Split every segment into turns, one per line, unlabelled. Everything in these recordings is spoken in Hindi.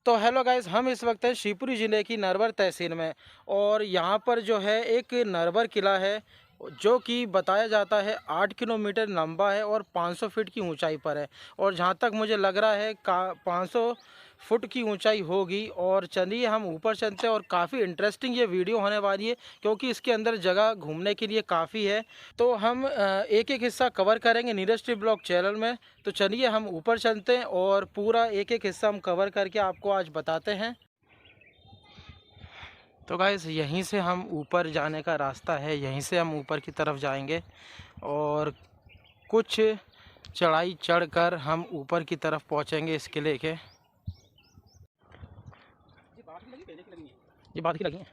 तो हेलो गाइस, हम इस वक्त हैं शिवपुरी ज़िले की नरवर तहसील में। और यहाँ पर जो है एक नरवर किला है जो कि बताया जाता है 8 किलोमीटर लंबा है और 500 फीट की ऊंचाई पर है। और जहाँ तक मुझे लग रहा है 500 फुट की ऊंचाई होगी। और चलिए हम ऊपर चलते हैं और काफ़ी इंटरेस्टिंग ये वीडियो होने वाली है क्योंकि इसके अंदर जगह घूमने के लिए काफ़ी है। तो हम एक एक हिस्सा कवर करेंगे नीरज ट्रिप ब्लॉग चैनल में। तो चलिए हम ऊपर चलते हैं और पूरा एक एक हिस्सा हम कवर करके आपको आज बताते हैं। तो गाइस यहीं से हम ऊपर जाने का रास्ता है, यहीं से हम ऊपर की तरफ जाएंगे और कुछ चढ़ाई चढ़कर हम ऊपर की तरफ पहुंचेंगे इस किले के। ये बात की लगी है,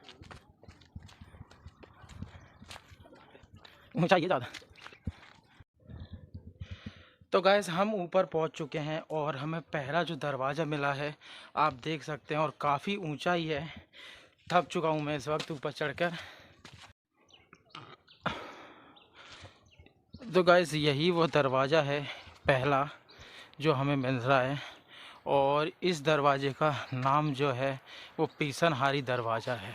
ऊंचाई है ज़्यादा। तो गाइस हम ऊपर पहुंच चुके हैं और हमें पहला जो दरवाज़ा मिला है आप देख सकते हैं और काफ़ी ऊंचाई है। थक चुका हूं मैं इस वक्त ऊपर चढ़कर। तो गाइस यही वो दरवाज़ा है पहला जो हमें मिल रहा है। और इस दरवाजे का नाम जो है वो पीसनहारी दरवाज़ा है।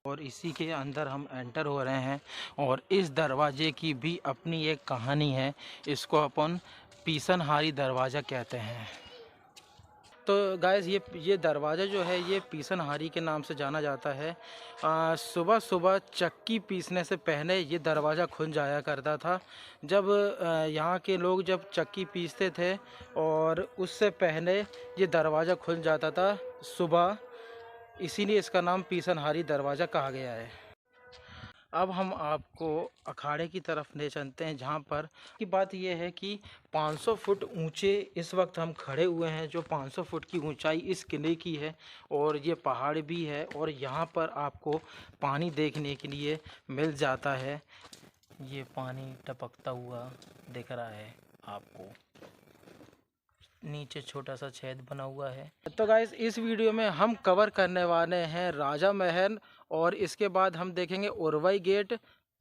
और इसी के अंदर हम एंटर हो रहे हैं और इस दरवाजे की भी अपनी एक कहानी है। इसको अपन पीसनहारी दरवाज़ा कहते हैं। तो गाइस ये दरवाज़ा जो है ये पीसनहारी के नाम से जाना जाता है। सुबह सुबह चक्की पीसने से पहले ये दरवाज़ा खुल जाया करता था। जब यहाँ के लोग जब चक्की पीसते थे और उससे पहले ये दरवाज़ा खुल जाता था सुबह, इसीलिए इसका नाम पीसनहारी दरवाज़ा कहा गया है। अब हम आपको अखाड़े की तरफ ले चलते हैं जहाँ पर की बात यह है कि 500 फुट ऊंचे इस वक्त हम खड़े हुए हैं। जो 500 फुट की ऊंचाई इस किले की है और ये पहाड़ भी है और यहाँ पर आपको पानी देखने के लिए मिल जाता है। ये पानी टपकता हुआ दिख रहा है आपको, नीचे छोटा सा छेद बना हुआ है। तो गाइस इस वीडियो में हम कवर करने वाले हैं राजा महल और इसके बाद हम देखेंगे उरवई गेट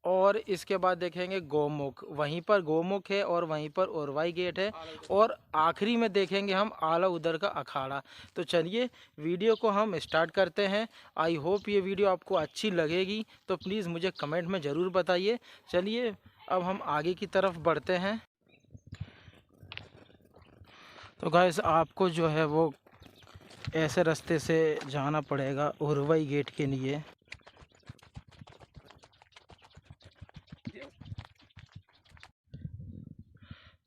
और इसके बाद देखेंगे गौमुख। वहीं पर गौमुख है और वहीं पर उरवई गेट है और आखिरी में देखेंगे हम आला उदर का अखाड़ा। तो चलिए वीडियो को हम स्टार्ट करते हैं। आई होप ये वीडियो आपको अच्छी लगेगी, तो प्लीज़ मुझे कमेंट में ज़रूर बताइए। चलिए अब हम आगे की तरफ बढ़ते हैं। तो गाइस आपको जो है वो ऐसे रास्ते से जाना पड़ेगा उरवई गेट के लिए।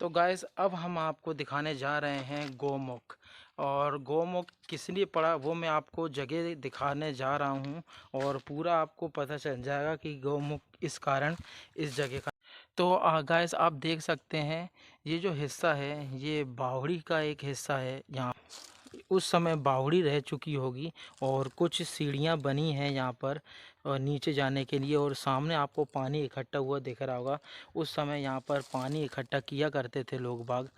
तो गाइस अब हम आपको दिखाने जा रहे हैं गौमुख। और गौमुख किस लिए पड़ा वो मैं आपको जगह दिखाने जा रहा हूं और पूरा आपको पता चल जाएगा कि गौमुख इस कारण इस जगह का। तो गाइस आप देख सकते हैं ये जो हिस्सा है ये बावड़ी का एक हिस्सा है। यहाँ उस समय बावड़ी रह चुकी होगी और कुछ सीढ़ियाँ बनी हैं यहाँ पर नीचे जाने के लिए। और सामने आपको पानी इकट्ठा हुआ दिख रहा होगा। उस समय यहाँ पर पानी इकट्ठा किया करते थे लोग बाग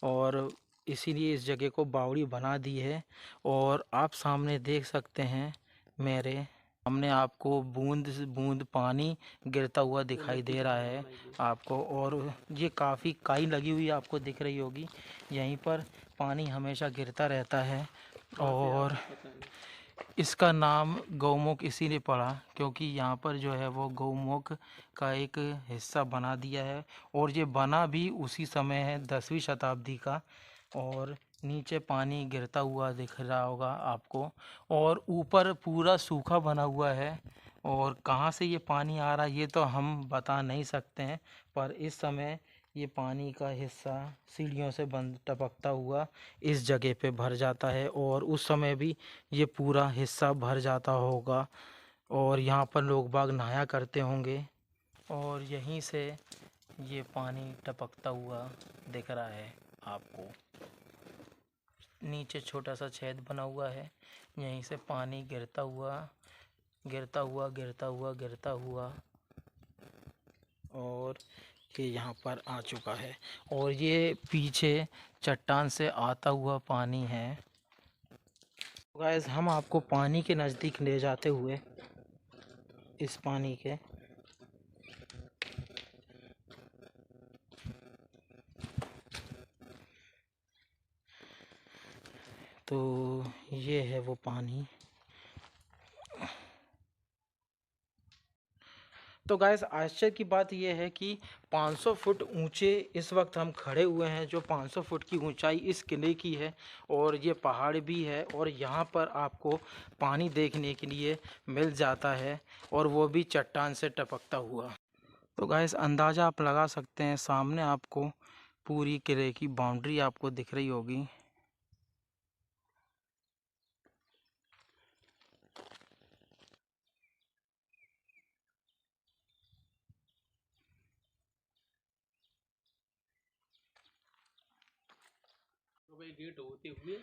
और इसीलिए इस जगह को बावड़ी बना दी है। और आप सामने देख सकते हैं मेरे सामने आपको बूंद बूंद पानी गिरता हुआ दिखाई दे रहा है आपको। और ये काफ़ी काई लगी हुई आपको दिख रही होगी। यहीं पर पानी हमेशा गिरता रहता है और इसका नाम गौमुख इसीलिए पड़ा क्योंकि यहाँ पर जो है वो गौमुख का एक हिस्सा बना दिया है। और ये बना भी उसी समय है 10वीं शताब्दी का। और नीचे पानी गिरता हुआ दिख रहा होगा आपको और ऊपर पूरा सूखा बना हुआ है। और कहाँ से ये पानी आ रहा है ये तो हम बता नहीं सकते हैं, पर इस समय ये पानी का हिस्सा सीढ़ियों से बंद टपकता हुआ इस जगह पे भर जाता है और उस समय भी ये पूरा हिस्सा भर जाता होगा और यहाँ पर लोग बाग नहाया करते होंगे। और यहीं से ये पानी टपकता हुआ दिख रहा है आपको, नीचे छोटा सा छेद बना हुआ है। यहीं से पानी गिरता हुआ गिरता हुआ गिरता हुआ गिरता हुआ और ये यहाँ पर आ चुका है। और ये पीछे चट्टान से आता हुआ पानी है। गाइस हम आपको पानी के नज़दीक ले जाते हुए इस पानी के तो ये है वो पानी। तो गाइस आश्चर्य की बात यह है कि 500 फुट ऊंचे इस वक्त हम खड़े हुए हैं, जो 500 फुट की ऊंचाई इस किले की है। और ये पहाड़ भी है और यहाँ पर आपको पानी देखने के लिए मिल जाता है, और वो भी चट्टान से टपकता हुआ। तो गाइस अंदाज़ा आप लगा सकते हैं, सामने आपको पूरी किले की बाउंड्री आपको दिख रही होगी। गेट होते हुए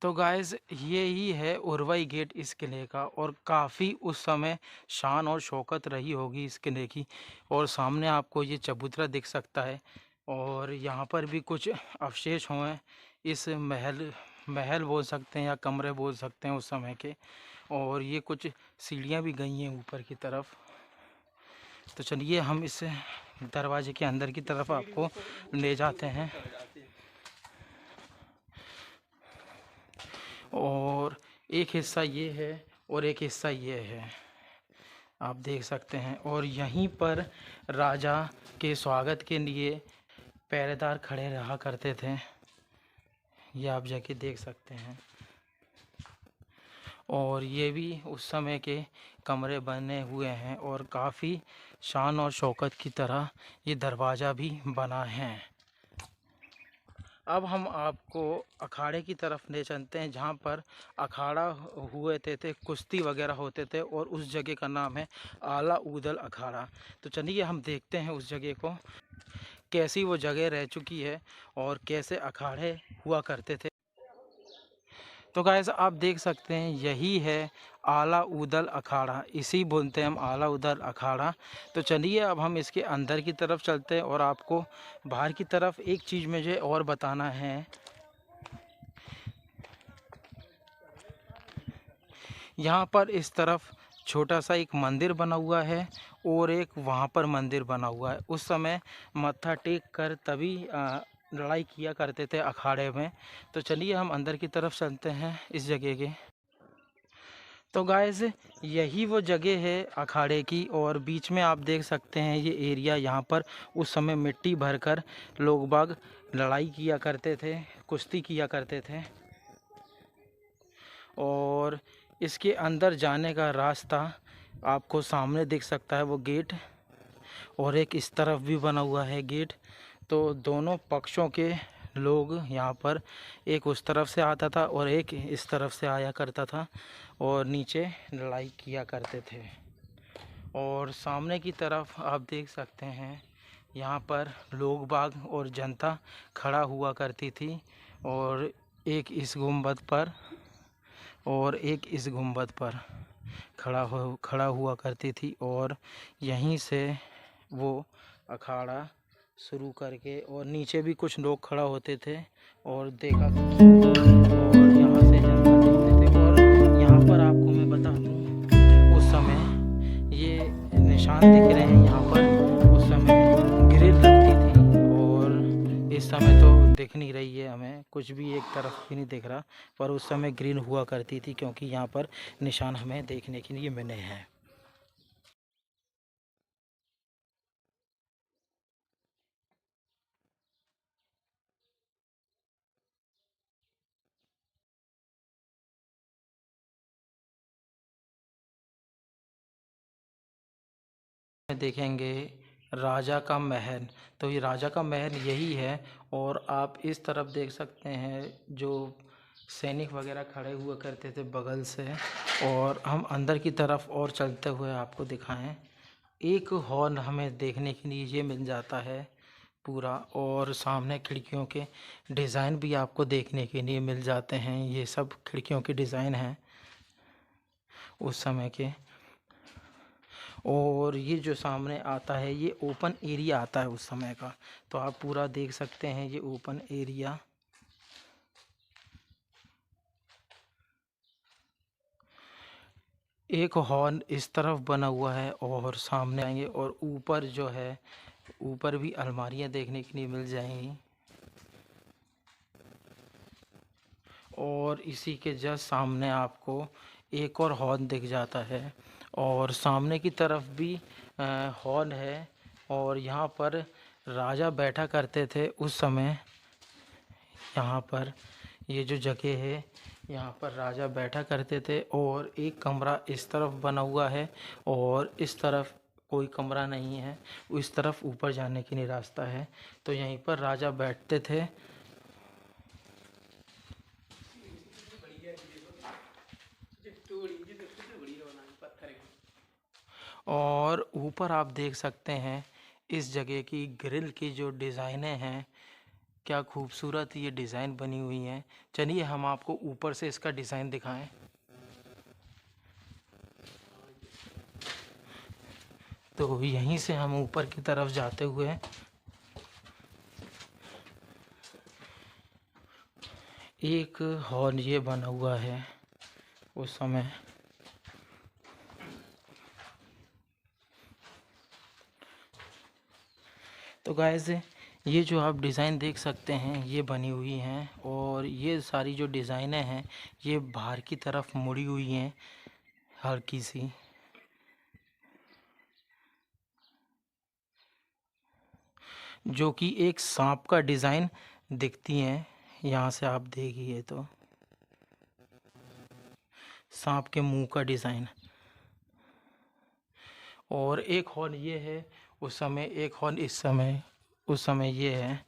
तो गाइस ये ही है उरवई गेट इस किले का, और काफ़ी उस समय शान और शौकत रही होगी इस किले की। और सामने आपको ये चबूतरा दिख सकता है, और यहाँ पर भी कुछ अवशेष हुए इस महल महल बोल सकते हैं या कमरे बोल सकते हैं उस समय के। और ये कुछ सीढ़ियाँ भी गई हैं ऊपर की तरफ। तो चलिए हम इस दरवाजे के अंदर की तरफ आपको ले जाते हैं। और एक हिस्सा ये है और एक हिस्सा ये है, आप देख सकते हैं। और यहीं पर राजा के स्वागत के लिए पहरेदार खड़े रहा करते थे, ये आप जाके देख सकते हैं। और ये भी उस समय के कमरे बने हुए हैं, और काफ़ी शान और शौकत की तरह ये दरवाज़ा भी बना है। अब हम आपको अखाड़े की तरफ ले चलते हैं, जहाँ पर अखाड़ा हुए थे कुश्ती वगैरह होते थे, और उस जगह का नाम है आला ऊदल अखाड़ा। तो चलिए हम देखते हैं उस जगह को, कैसी वो जगह रह चुकी है और कैसे अखाड़े हुआ करते थे। तो गाइस आप देख सकते हैं यही है आला ऊदल अखाड़ा, इसी बोलते हैं हम आला ऊदल अखाड़ा। तो चलिए अब हम इसके अंदर की तरफ चलते हैं, और आपको बाहर की तरफ एक चीज़ मुझे और बताना है। यहाँ पर इस तरफ छोटा सा एक मंदिर बना हुआ है, और एक वहाँ पर मंदिर बना हुआ है। उस समय मत्था टेक कर तभी लड़ाई किया करते थे अखाड़े में। तो चलिए हम अंदर की तरफ चलते हैं इस जगह के। तो गाइस यही वो जगह है अखाड़े की, और बीच में आप देख सकते हैं ये एरिया, यहाँ पर उस समय मिट्टी भरकर लोग बाग लड़ाई किया करते थे, कुश्ती किया करते थे। और इसके अंदर जाने का रास्ता आपको सामने दिख सकता है वो गेट, और एक इस तरफ भी बना हुआ है गेट। तो दोनों पक्षों के लोग यहाँ पर, एक उस तरफ से आता था और एक इस तरफ से आया करता था, और नीचे लड़ाई किया करते थे। और सामने की तरफ आप देख सकते हैं यहाँ पर लोग बाग और जनता खड़ा हुआ करती थी, और एक इस गुंबद पर और एक इस गुंबद पर खड़ा हुआ करती थी। और यहीं से वो अखाड़ा शुरू करके, और नीचे भी कुछ लोग खड़ा होते थे और देखा, और यहाँ से जनता देखते थे। और यहाँ पर आपको मैं बता दूँ, उस समय ये निशान दिख रहे हैं यहाँ पर, उस समय ग्रिल लगती थी, और इस समय तो दिख नहीं रही है, हमें कुछ भी एक तरफ भी नहीं दिख रहा। पर उस समय ग्रिल हुआ करती थी, क्योंकि यहाँ पर निशान हमें देखने के लिए मिले हैं। देखेंगे राजा का महल, तो ये राजा का महल यही है। और आप इस तरफ देख सकते हैं जो सैनिक वगैरह खड़े हुआ करते थे बगल से। और हम अंदर की तरफ और चलते हुए आपको दिखाएं, एक हॉल हमें देखने के लिए ये मिल जाता है पूरा, और सामने खिड़कियों के डिज़ाइन भी आपको देखने के लिए मिल जाते हैं। ये सब खिड़कियों के डिज़ाइन हैं उस समय के। और ये जो सामने आता है ये ओपन एरिया आता है उस समय का, तो आप पूरा देख सकते हैं ये ओपन एरिया। एक हॉल इस तरफ बना हुआ है, और सामने आएंगे और ऊपर जो है, ऊपर भी अलमारियां देखने के लिए मिल जाएंगी। और इसी के जस्ट सामने आपको एक और हॉर्न दिख जाता है और सामने की तरफ भी हॉर्न है। और यहाँ पर राजा बैठा करते थे उस समय। यहाँ पर ये जो जगह है यहाँ पर राजा बैठा करते थे। और एक कमरा इस तरफ बना हुआ है और इस तरफ कोई कमरा नहीं है। इस तरफ ऊपर जाने के लिए रास्ता है, तो यहीं पर राजा बैठते थे। और ऊपर आप देख सकते हैं इस जगह की ग्रिल की जो डिज़ाइनें हैं, क्या खूबसूरत ये डिज़ाइन बनी हुई हैं। चलिए हम आपको ऊपर से इसका डिज़ाइन दिखाएं। तो यहीं से हम ऊपर की तरफ जाते हुए एक हॉल ये बना हुआ है उस समय। तो गाइस ये जो आप डिज़ाइन देख सकते हैं ये बनी हुई हैं और ये सारी जो डिज़ाइनें हैं ये बाहर की तरफ मुड़ी हुई हैं हल्की सी। जो कि एक सांप का डिज़ाइन दिखती हैं। यहाँ से आप देखिए तो सांप के मुंह का डिज़ाइन। और एक हॉर्न ये है उस समय, एक हॉर्न इस समय, उस समय ये है।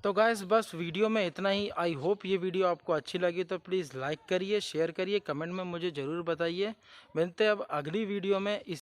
तो गाइस बस वीडियो में इतना ही। आई होप ये वीडियो आपको अच्छी लगी, तो प्लीज़ लाइक करिए, शेयर करिए, कमेंट में मुझे ज़रूर बताइए। मिलते हैं अब अगली वीडियो में।